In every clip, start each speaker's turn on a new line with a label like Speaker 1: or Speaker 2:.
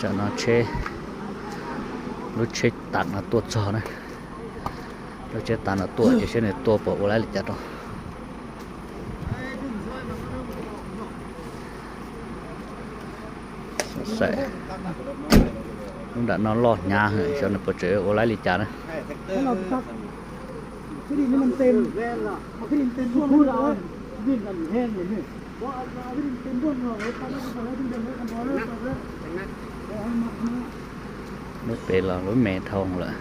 Speaker 1: จะนอเชรถเช็คตัดมาตัวจอนะรถเช็คตัดมาตัวจะเช่นตัวปอกอะไรหรือจัดใส่ลุงđã nó lo nhà hả cho nó bớt chơi ô lái lì chả này
Speaker 2: cái gì nó ต็มcái gìเต็มพูดเอาวิ่งกันแห้งอย่างนี้ว่าเอาวิ่งเต็มพวกเราตอนนั้นก็แล้ววิ่งเดินกันพอแล้ว
Speaker 1: nước bể là lối mẹ thông là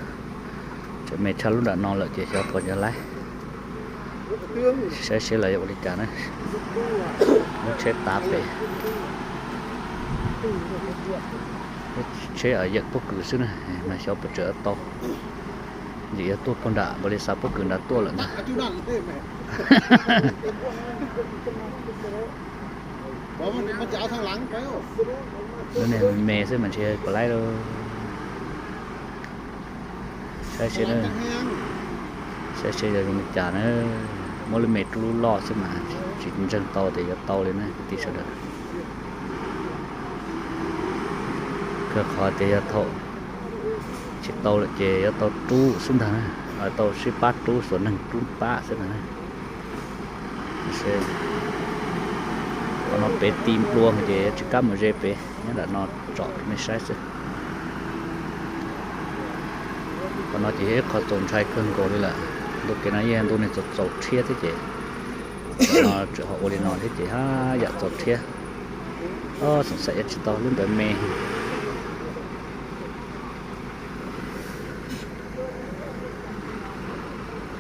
Speaker 1: cho mẹ cha lúc đã non là chỉ cho tôi cho lái sẽ là vậy cả này nó chết táp về chế ở giật bất cứ xứ này mà cho bất trở to gì ở tôi con đã bơi sao bất cứ đã to lận cái này mẹ sẽ mình chơi có lái đâu sẽ chơi rồi mình trả nó mỗi lần mệt lu lo xem mà chỉ chân to thì to lên này tí sao được cơ khó thì thọ chỉ to là chỉ to tu xin thằng ở to si bát tu số năng tu ba xin thằng sẽ nó bé tim luôn thì chỉ cắm một dép bé nhưng là nó chọnไม่ใช่สิcòn nó chỉ khó tồn tại cơn cổ đi là lúc cái này em tôi này chột chia thế chị nó họ ôn nó thế chị ha dạ chột chia sẵn sàng chỉ to luôn tới mẹ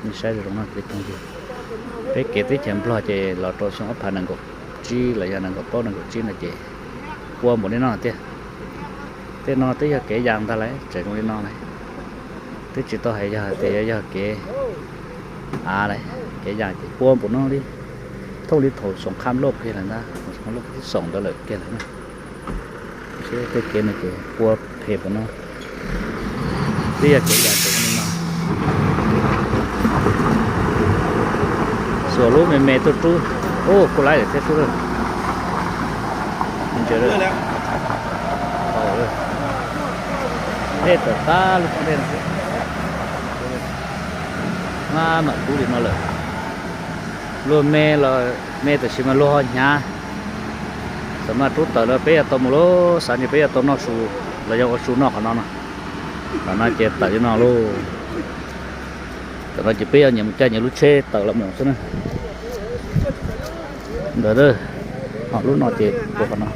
Speaker 1: ไม่ใช่ตรงนั้นติดตรงนี้ไปเก็บที่แชมป์พลอยเจเราตัวสองพันนังก็จีเลยนังก็ป้อนังก็จีนะเจกลัวหมดนี่นอนเตี้ยนอนเตี้ยเก๋ยางท่าไรเจ๋งนี่นอนเลยที่จิตตัวให้ยาเตี้ยยาเก๋เลยเก๋ยางเก๋กลัวหมดนอนดิท่องดิโถสงครามโลกแค่นั้นนะสงครามโลกที่ส่งตลอดแค่นั้นนะเชื่อเก๋นะเก๋กลัวเทปนอนเตี้ยเก๋ยางเจ๋งนี่นอนส่วนลูกแม่ตัวตู้โอ้กูไล่เด็กตัวเลยมันเจอเลยต่อเลยเนี่ยตัวตาลูกเนี่ยมาเหมือนกูดิมาเลยลูกแม่เราแม่ตัวชิมาลูกหน้าสมัยทุกตัวเราไปเอาตัวมุโลสันจะไปเอาตัวนอกสูเราจะเอาสูนอกของน้องนะตอนนั้นเจ็บตัดที่นอกลูกแต่เราจะไปเอาอย่างใจอย่างลูกเช่ตัดละหมูซะนะเด้อhọ lúc nào chị của nó